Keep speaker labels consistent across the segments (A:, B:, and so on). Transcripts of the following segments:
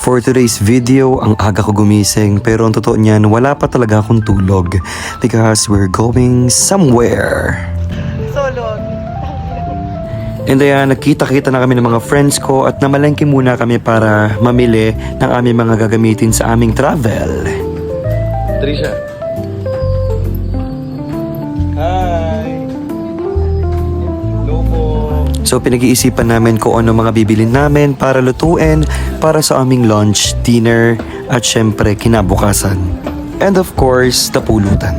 A: For today's video, ang aga ko gumising pero ang totoo niyan wala pa talaga akong tulog because we're going somewhere.
B: Solo.
A: And ayan, nagkita-kita na kami ng mga friends ko at namalengke muna kami para mamili ng aming mga gagamitin sa aming travel.
C: Trisha. Hi. Lopo.
A: So pinag-iisipan namin kung ano mga bibilin namin para lutuin para sa aming lunch, dinner at syempre kinabukasan. And of course, napulutan.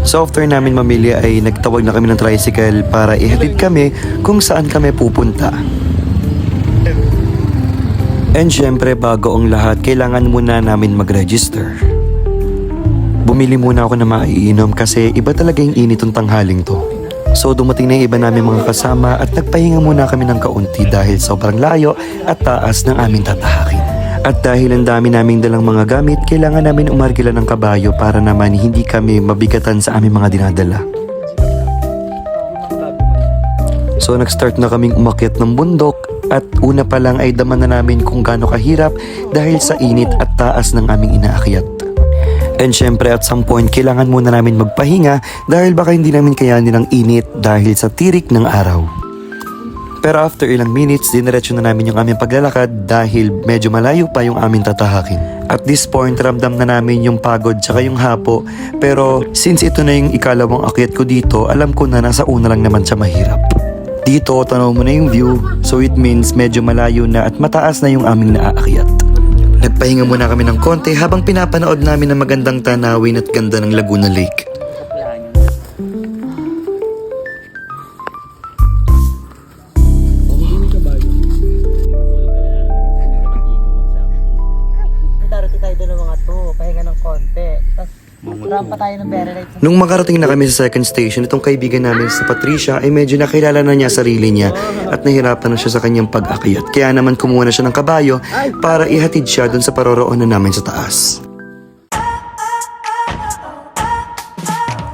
A: So after namin mamili ay nagtawag na kami ng tricycle para ihatid kami kung saan kami pupunta. And syempre bago ang lahat, kailangan muna namin mag-register. Bumili muna ako na maiinom kasi iba talaga yung init ng tanghaling to. So dumating na yung iba namin mga kasama at nagpahinga muna kami ng kaunti dahil sobrang layo at taas ng aming tatahakin. At dahil ang dami naming dalang mga gamit, kailangan namin umargila ng kabayo para naman hindi kami mabigatan sa aming mga dinadala. So nag-start na kaming umakyat ng bundok at una pa lang ay daman na namin kung gaano kahirap dahil sa init at taas ng aming inaakyat. And syempre at some point kailangan muna namin magpahinga dahil baka hindi namin kayanin ang init dahil sa tirik ng araw. Pero after ilang minutes, diniretso na namin yung aming paglalakad dahil medyo malayo pa yung aming tatahakin. At this point, ramdam na namin yung pagod tsaka yung hapo. Pero since ito na yung ikalawang akyat ko dito, alam ko na nasa una lang naman siya mahirap. Dito, tanaw mo na yung view, so it means medyo malayo na at mataas na yung aming naaakyat. Nagpahinga muna kami ng konti habang pinapanood namin ang magandang tanawin at ganda ng Laguna Lake.
B: Darating tayo doon ng mga to, pahinga ng konti. Tapos rampa tayo ng very light.
A: Nung makarating na kami sa second station, itong kaibigan namin sa Patricia ay medyo nakilala na niya sarili niya at nahirapan na siya sa kanyang pag-akyat. Kaya naman kumuha na siya ng kabayo para ihatid siya dun sa paroroonan namin sa taas.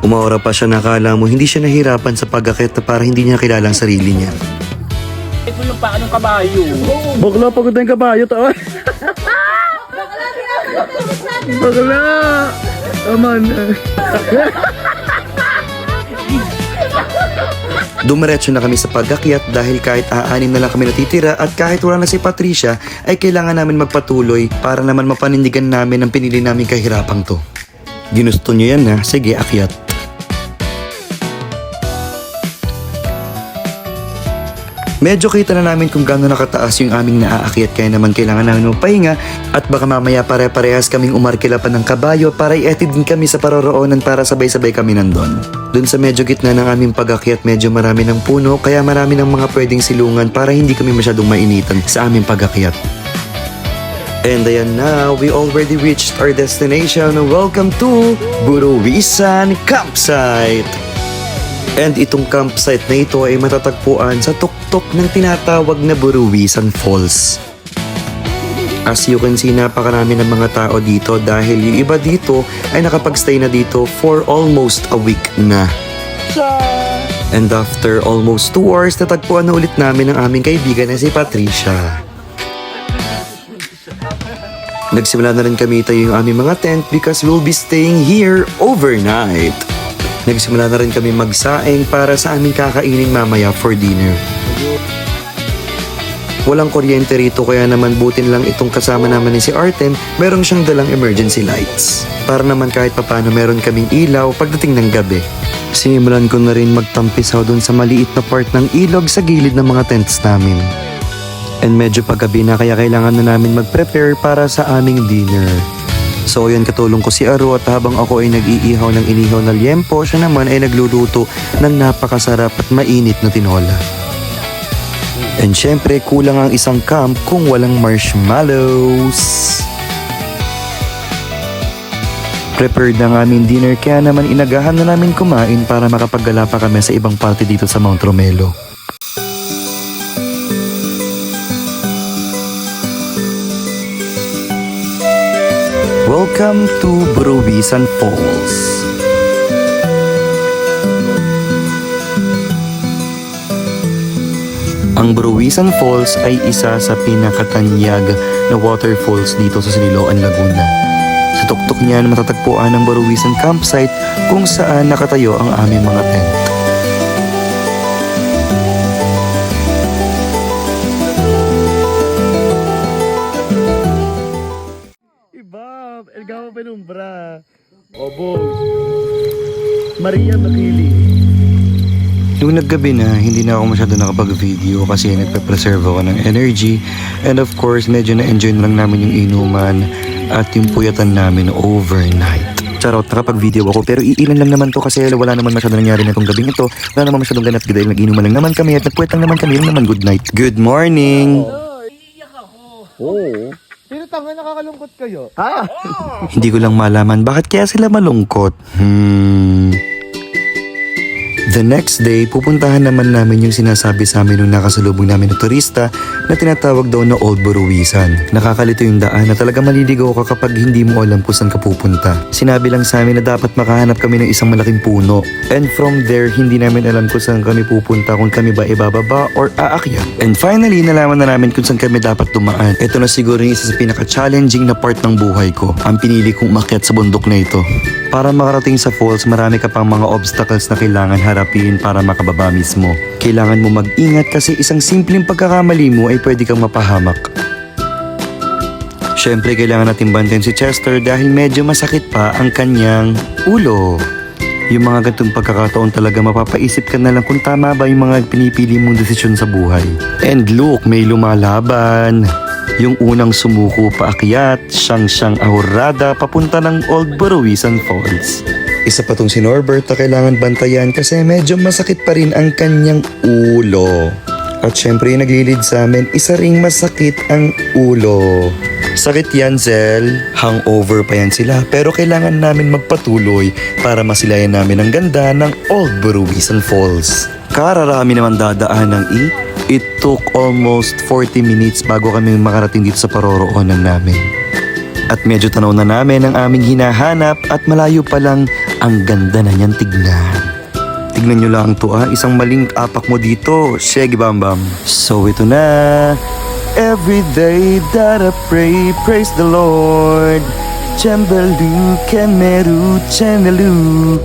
A: Umaura pa siya, nakala mo hindi siya nahirapan sa pag-akyat na para hindi niya kilala ang sarili niya.
C: Ito yung paanong kabayo.
A: Bakla, pagod na yung kabayo to. Bakla! Aman. Dumiretso na kami sa pag-akyat dahil kahit aanin na lang kami natitira at kahit wala na si Patricia ay kailangan namin magpatuloy para naman mapanindigan namin ang pinili namin kahirapang to. Ginusto nyo yan na? Sige, akyat. Medyo kita na namin kung gaano nakataas yung aming naaakyat kaya naman kailangan namin magpahinga at baka mamaya pare-parehas kaming umarkila pa ng kabayo para iatid din kami sa paroroonan para sabay-sabay kami nandun. Dun sa medyo gitna ng aming pag-akyat medyo marami ng puno kaya marami ng mga pwedeng silungan para hindi kami masyadong mainitan sa aming pag-akyat. And ayan na, we already reached our destination. Welcome to Buruwisan Campsite! And itong campsite na ito ay matatagpuan sa tuktok ng tinatawag na Buruwisan Falls. As you can see, napakarami ng mga tao dito dahil yung iba dito ay nakapagstay na dito for almost a week na. And after almost 2 hours, natagpuan na ulit namin ang aming kaibigan na si Patricia. Nagsimula na rin kami tayo yung aming mga tent because we'll be staying here overnight. Nagsimula na rin kami magsaing para sa aming kakainin mamaya for dinner. Walang kuryente rito kaya naman butin lang itong kasama naman ni si Artem, meron siyang dalang emergency lights. Para naman kahit papano meron kaming ilaw pagdating ng gabi. Sinimulan ko na rin magtampisaw dun sa maliit na part ng ilog sa gilid ng mga tents namin. And medyo paggabi na kaya kailangan na namin mag-prepare para sa aming dinner. So yun, katulong ko si Aro at habang ako ay nag-iihaw ng inihaw na liempo, siya naman ay nagluluto ng napakasarap at mainit na tinola. And syempre, kulang ang isang camp kung walang marshmallows. Prepared na ang aming dinner kaya naman inagahan na namin kumain para makapaggala pa kami sa ibang party dito sa Mount Romelo. Welcome to Buruwisan Falls. Ang Ang Buruwisan Falls ay isa sa pinakatanyag na waterfalls dito sa Siniloan, Laguna. Sa tuktok niyan matatagpuan ang Buruwisan Campsite kung saan nakatayo ang aming mga tent.
C: Ibab, El Gamo Penumbra. Obos. Maria Makili.
A: Nung naggabi na, hindi na ako masyado nakapag-video kasi nagpe-preserve ako ng energy. And of course, medyo na-enjoy na lang namin yung inuman at yung puyatan namin overnight. Charot, nakapag-video ako pero iilan lang naman to kasi wala naman masyado nangyari na itong gabing ito. Wala naman masyadong ganap dahil nag-inuman lang naman kami at nagpuwet lang naman kami. Yung naman good night. Good morning!
C: Oo.
B: Sino tanga nakakalungkot kayo?
A: Hindi ko lang malaman bakit kaya sila malungkot. The next day, pupuntahan naman namin yung sinasabi sa amin nung nakasalubong namin na turista na tinatawag daw na Old Buruwisan. Nakakalito yung daan na talaga maliligaw ka kapag hindi mo alam kung saan ka pupunta. Sinabi lang sa amin na dapat makahanap kami ng isang malaking puno. And from there, hindi namin alam kung saan kami pupunta, kung kami ba ibababa or aakyat. And finally, nalaman na namin kung saan kami dapat dumaan. Ito na siguro yung isa sa pinaka-challenging na part ng buhay ko. Ang pinili kong umakyat sa bundok na ito. Para makarating sa falls, marami ka pang mga obstacles na kailangan harapin para makababa mismo. Kailangan mo mag-ingat kasi isang simpleng pagkakamali mo ay pwede kang mapahamak. Siyempre, kailangan natin bantayan si Chester dahil medyo masakit pa ang kanyang ulo. Yung mga gantong pagkakataon talaga mapapaisip ka na lang kung tama ba yung mga pinipili mong desisyon sa buhay. And look, may lumalaban. Yung unang sumuko paakyat, siyang ahurada papunta ng Old Buruwisan Falls. Isa pa tong si Norbert na kailangan bantayan kasi medyo masakit pa rin ang kanyang ulo. At syempre yung naglilid sa amin, isa ring masakit ang ulo. Sakit yan, Zel. Hangover pa yan sila pero kailangan namin magpatuloy para masilayan namin ang ganda ng Old Buruwisan Falls. Kararami naman dadaan ng It took almost 40 minutes bago kami makarating dito sa paroroonan namin. At medyo tanaw na namin ang aming hinahanap at malayo pa lang ang ganda na niyan tignan. Tignan nyo lang to isang maling apak mo dito, Shaggy Bambam. So ito na. Every day that I pray, praise the Lord. Chambalu, Kemeru, Chanelu.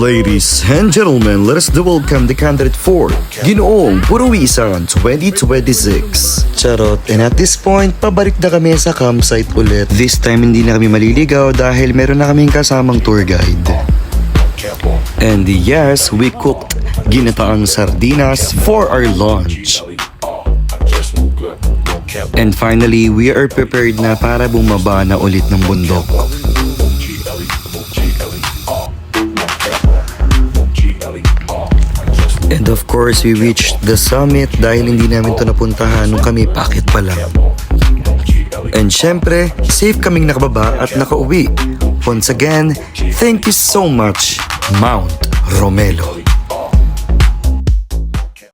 A: Ladies and gentlemen, let us welcome the candidate for Ginoong Buruwisan 2026. Charot. And at this point, pabalik na kami sa campsite ulit. This time, hindi na kami maliligaw dahil meron na kaming kasamang tour guide. And yes, we cooked ginataang sardinas for our lunch. And finally, we are prepared na para bumaba na ulit ng bundok. And of course, we reached the summit dahil hindi namin to napuntahan nung kami pakit pa lang. And syempre, safe kaming nakababa at nakauwi. Once again, thank you so much, Mount Romelo.